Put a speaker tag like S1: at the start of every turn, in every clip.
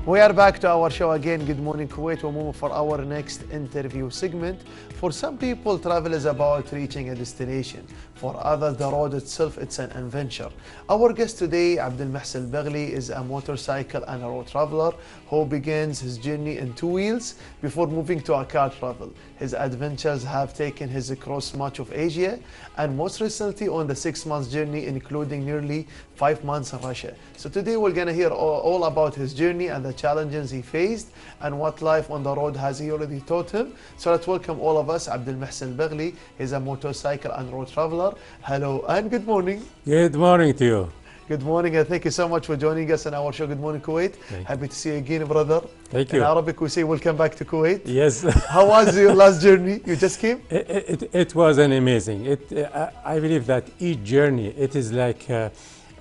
S1: We are back to our show again, Good Morning Kuwait. We're moving for our next interview segment. For some people, travel is about reaching a destination. For others, the road itself, it's an adventure. Our guest today, Abdulmohsein Albaghli, is a motorcycle and a road traveler who begins his journey in two wheels before moving to a car travel. His adventures have taken him across much of Asia and most recently on the 6-month journey, including nearly 5 months in Russia. So today we're going to hear all about his journey and the challenges he faced and what life on the road has he already taught him. So let's welcome all of us, Abdulmohsein Albaghli. He's a motorcycle and road traveler. Hello and good morning.
S2: Good morning to you.
S1: Good morning and thank you so much for joining us in our show, Good Morning Kuwait. Happy to see you again, brother.
S2: Thank you.
S1: In Arabic we say welcome back to Kuwait.
S2: Yes.
S1: How was your last journey? You just came?
S2: It was an amazing. I believe that each journey, it is like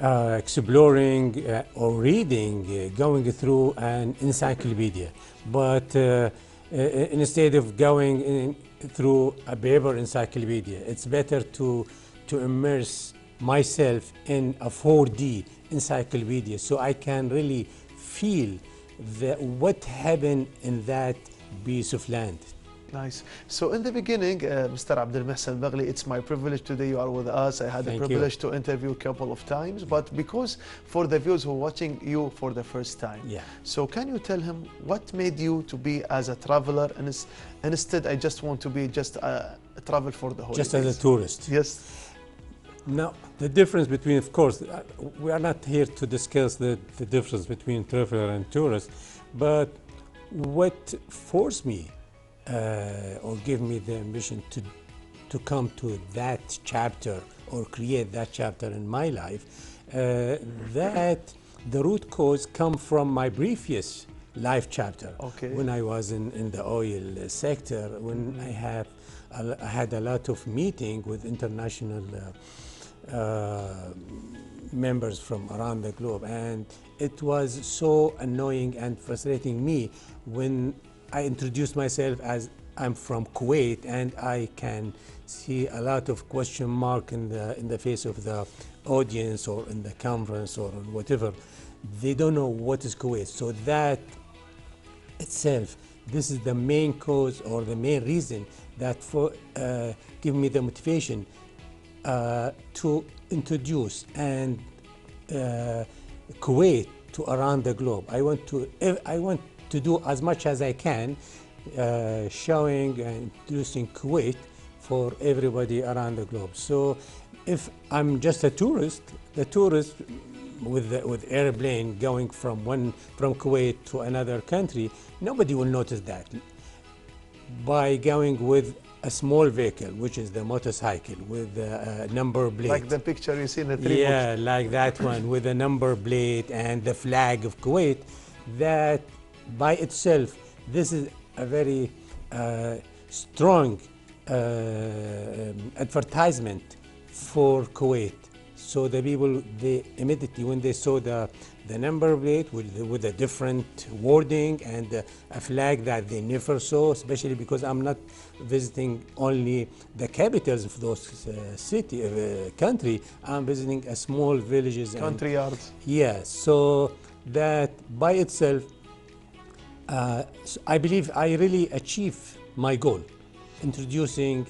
S2: exploring or reading, going through an encyclopedia. But instead of going through a paper encyclopedia, it's better to immerse myself in a 4D encyclopedia so I can really feel what happened in that piece of land.
S1: Nice. So in the beginning, Mr. Abdulmohsein Albaghli, it's my privilege today you are with us. I had the privilege to interview a couple of times, but because for the viewers who are watching you for the first time.
S2: Yeah.
S1: So can you tell him what made you to be as a traveler and instead I just want to be just a travel for the holidays?
S2: Just as a tourist.
S1: Yes.
S2: Now, the difference between, of course, we are not here to discuss the difference between traveler and tourist, but what forced me or gave me the ambition to come to that chapter or create that chapter in my life, that the root cause come from my previous life chapter.
S1: Okay. When
S2: I was in the oil sector, when I had a lot of meeting with international members from around the globe, and it was so annoying and frustrating me when I introduced myself as I'm from Kuwait, and I can see a lot of question mark in the face of the audience or in the conference or whatever. They don't know what is Kuwait. So that itself, this is the main cause or the main reason that give me the motivation to introduce and Kuwait to around the globe. I want to do as much as I can, showing and introducing Kuwait for everybody around the globe. So if I'm just a tourist, the tourist with airplane going from Kuwait to another country, nobody will notice that. By going with a small vehicle, which is the motorcycle with a number plate.
S1: Like the picture you see in the three
S2: Yeah,
S1: books.
S2: like that one with a number plate and the flag of Kuwait. That by itself, this is a very strong advertisement for Kuwait. So the people, they immediately, when they saw the number plate with a different wording and a flag that they never saw, especially because I'm not visiting only the capitals of those country, I'm visiting a small villages.
S1: Country yards.
S2: Yeah, so that by itself, I believe I really achieved my goal, introducing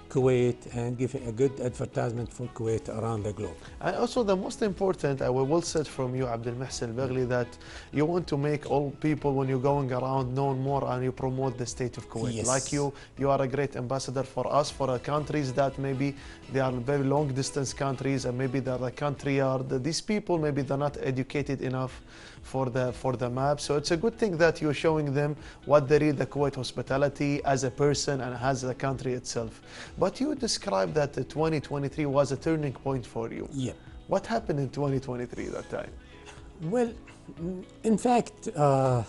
S2: Kuwait and giving a good advertisement for Kuwait around the globe.
S1: And also the most important, I will say from you, Abdulmohsein Albaghli, that you want to make all people when you're going around know more and you promote the state of Kuwait.
S2: Yes.
S1: Like you are a great ambassador for us, for countries that maybe they are very long distance countries and maybe they're the country yard. These people, maybe they're not educated enough for the map. So it's a good thing that you're showing them what they read the Kuwait hospitality as a person and as the country itself. But you described that 2023 was a turning point for you.
S2: Yeah.
S1: What happened in 2023 that time?
S2: Well, in fact, the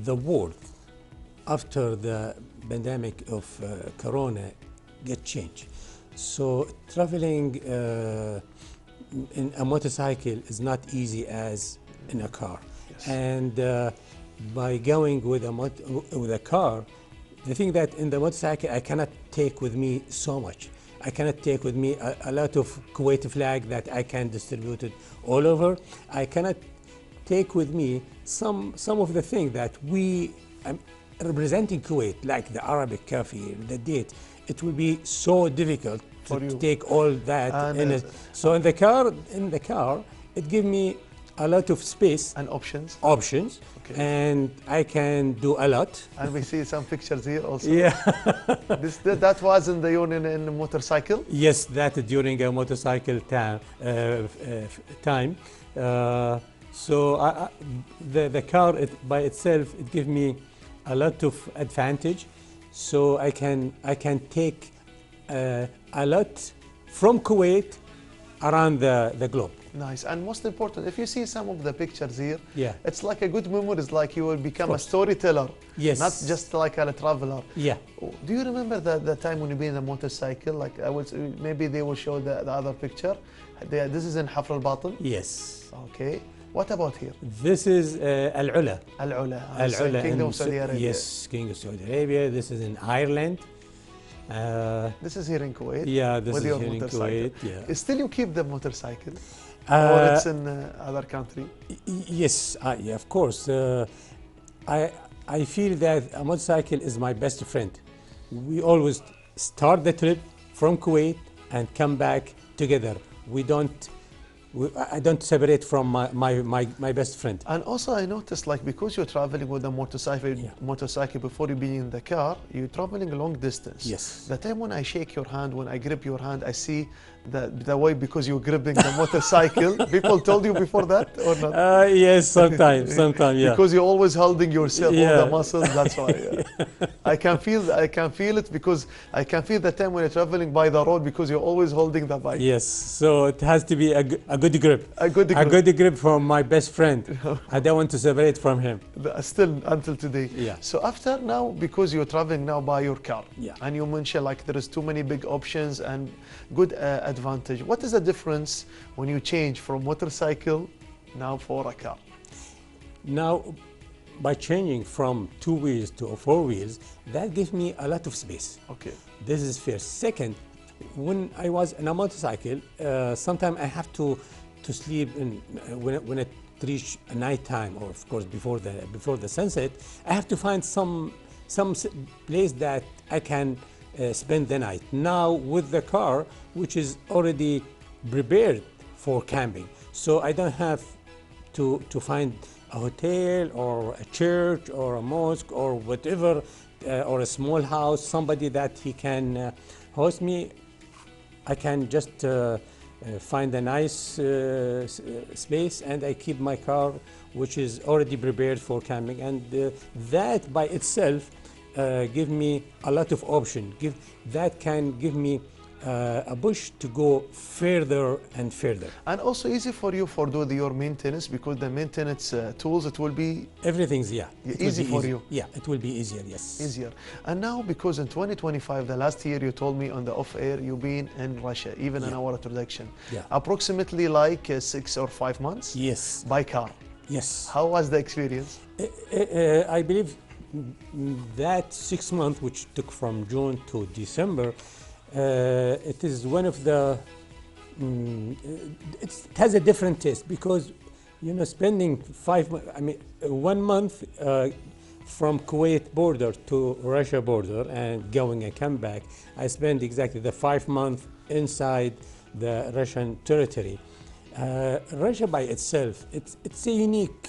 S2: world after the pandemic of Corona get changed. So traveling in a motorcycle is not easy as in a car. Yes. And by going with a car, the thing that in the motorcycle I cannot take with me so much. I cannot take with me a lot of Kuwaiti flag that I can distribute it all over. I cannot take with me some of the things that we representing Kuwait, like the Arabic coffee, the date. It will be so difficult to take all that in it. So in the car, it gives me a lot of space
S1: and options.
S2: Okay. And I can do a lot.
S1: And we see some pictures here also.
S2: Yeah.
S1: That was in the in motorcycle.
S2: Yes, that during a motorcycle time. So the car by itself, it gives me a lot of advantage. So I can take a lot from Kuwait around the globe.
S1: Nice. And most important, if you see some of the pictures here,
S2: yeah,
S1: it's like a good memory. It's like you will become a storyteller.
S2: Yes.
S1: Not just like a traveler.
S2: Yeah.
S1: Do you remember the time when you been in the motorcycle? Like maybe they will show the other picture. This is in Hafr al-Batin?
S2: Yes.
S1: Okay. What about here?
S2: This is Al-Ula.
S1: Al-Ula. Kingdom of Saudi Arabia.
S2: Yes, King of Saudi Arabia. This is in Ireland.
S1: This is here in Kuwait.
S2: Yeah, this is here in Kuwait. Yeah.
S1: Still you keep the motorcycle? Or it's in other country?
S2: Yes, yeah, of course. I feel that a motorcycle is my best friend. We always start the trip from Kuwait and come back together. I don't separate from my best friend.
S1: And also I noticed, like, because you're traveling with a motorcycle before you be in the car, you're traveling a long distance.
S2: Yes.
S1: The time when I shake your hand, when I grip your hand, I see the way, because you're gripping the motorcycle. People told you before that or not?
S2: Yes, sometimes, yeah.
S1: Because you're always holding yourself, all the muscles, that's why. Yeah. I can feel it, because I can feel the time when you're traveling by the road, because you're always holding the bike.
S2: Yes, so it has to be a good grip.
S1: A good grip
S2: from my best friend. I don't want to separate from him.
S1: Still until today.
S2: Yeah.
S1: So after now, because you're traveling now by your car,
S2: yeah,
S1: and you mentioned like there is too many big options and good advantage. What is the difference when you change from motorcycle now for a car?
S2: Now, by changing from 2 wheels to 4 wheels, that gives me a lot of space.
S1: Okay.
S2: This is first. Second, when I was in a motorcycle, sometimes I have to sleep in, when it reach night time, or of course before the sunset. I have to find some place that I can spend the night. Now with the car, which is already prepared for camping, so I don't have to find a hotel or a church or a mosque or whatever, or a small house, somebody that he can host me. I can just find a nice space, and I keep my car, which is already prepared for camping, and that by itself give me a lot of options. That can give me a push to go further and further. And
S1: also easy for you for do your maintenance, because the maintenance tools, it will be...
S2: Everything's,
S1: easy for you.
S2: Yeah, it will be easier, yes.
S1: Easier. And now, because in 2025, the last year you told me on the off-air, you've been in Russia, even in our introduction.
S2: Yeah.
S1: Approximately like 6 or 5 months?
S2: Yes.
S1: By car?
S2: Yes.
S1: How was the experience?
S2: I believe that 6 months, which took from June to December, it is one of the, it has a different taste, because, you know, spending 1 month from Kuwait border to Russia border and going and come back, I spent exactly the 5 months inside the Russian territory. Russia by itself, it's a unique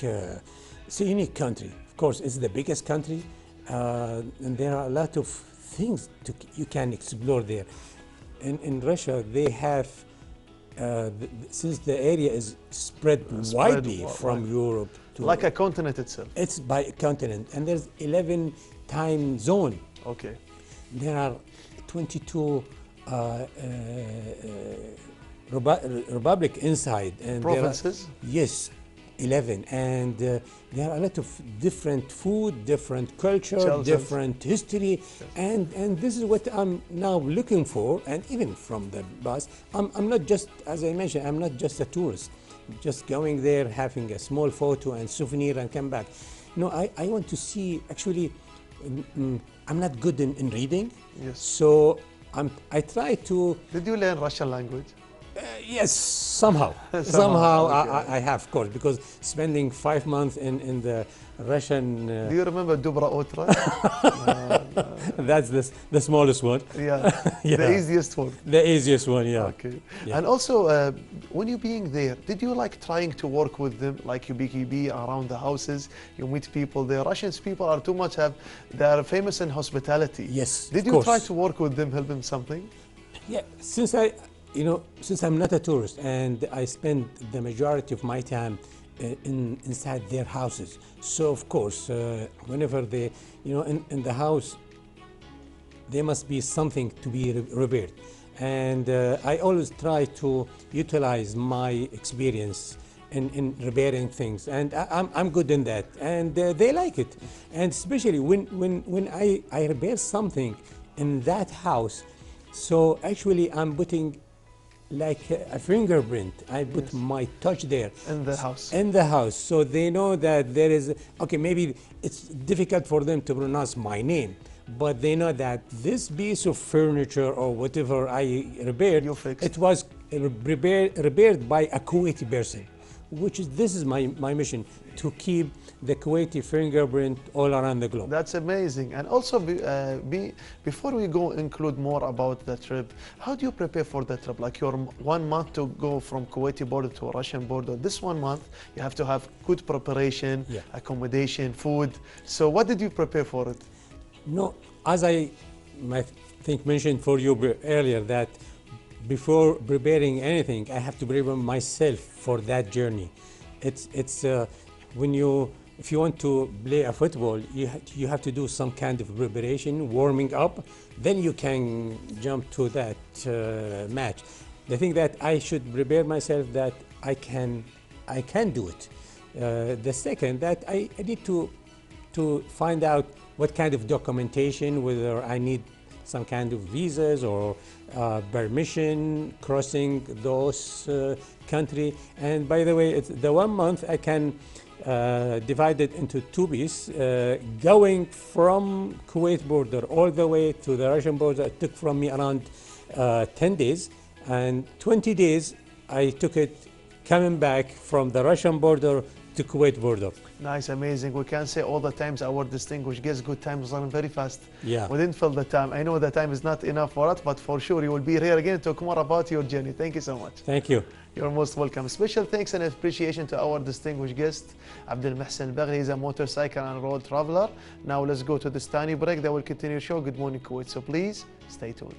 S2: country. Of course, it's the biggest country, and there are a lot of things you can explore there. In Russia, they have, since the area is spread widely from Europe to...
S1: Like a continent itself.
S2: It's by a continent, and there's 11 time zone.
S1: Okay.
S2: There are 22 republic inside. And
S1: provinces?
S2: Yes. 11, and there are a lot of different food, different culture, different history, and this is what I'm now looking for. And even from the bus, I'm not just, as I mentioned, I'm not just a tourist, just going there, having a small photo and souvenir and come back. No, I want to see, actually, I'm not good in reading,
S1: yes.
S2: So I try to...
S1: Did you learn Russian language?
S2: Yes, somehow.
S1: Okay.
S2: I have, of course, because spending 5 months in the Russian.
S1: Do you remember Dubra Otra?
S2: That's the smallest one.
S1: Yeah.
S2: Yeah.
S1: The easiest one.
S2: The easiest one, yeah.
S1: Okay.
S2: Yeah.
S1: And also, when you being there, did you like trying to work with them, like you be around the houses, you meet people? The Russians people are too much they are famous in hospitality.
S2: Yes.
S1: Did you try to work with them, help them something?
S2: Yeah, since I'm not a tourist and I spend the majority of my time inside their houses. So of course, whenever they, in the house, there must be something to be repaired. And I always try to utilize my experience in repairing things, and I'm good in that, and they like it. And especially when I repair something in that house, so actually I'm putting like a fingerprint. I put my touch there
S1: in the house.
S2: In the house, so they know that there is. Okay, maybe it's difficult for them to pronounce my name, but they know that this piece of furniture or whatever I repaired, it was repaired by a Kuwaiti person. This is my mission, to keep the Kuwaiti fingerprint all around the globe.
S1: That's amazing. And also, before we go include more about the trip, how do you prepare for the trip? Like your 1 month to go from Kuwaiti border to Russian border. This 1 month, you have to have good preparation, accommodation, food. So what did you prepare for it?
S2: No, as I think mentioned for you earlier, that before preparing anything, I have to prepare myself for that journey. If you want to play a football, you have to do some kind of preparation, warming up, then you can jump to that match. The thing that I should prepare myself that I can do it. The second, that I need to find out what kind of documentation, whether I need some kind of visas or permission crossing those country. And by the way, it's the 1 month I can divide it into 2 pieces. Going from Kuwait border all the way to the Russian border, it took from me around 10 days, and 20 days I took it coming back from the Russian border to Kuwait border.
S1: Nice, amazing. We can say all the times our distinguished guests, good times run very fast.
S2: Yeah.
S1: We didn't fill the time. I know the time is not enough for us, but for sure you will be here again to talk more about your journey. Thank you so much.
S2: Thank you.
S1: You're most welcome. Special thanks and appreciation to our distinguished guest, Abdulmohsein Albaghli. He's a motorcycle and road traveler. Now let's go to this tiny break that will continue your show, Good Morning Kuwait. So please stay tuned.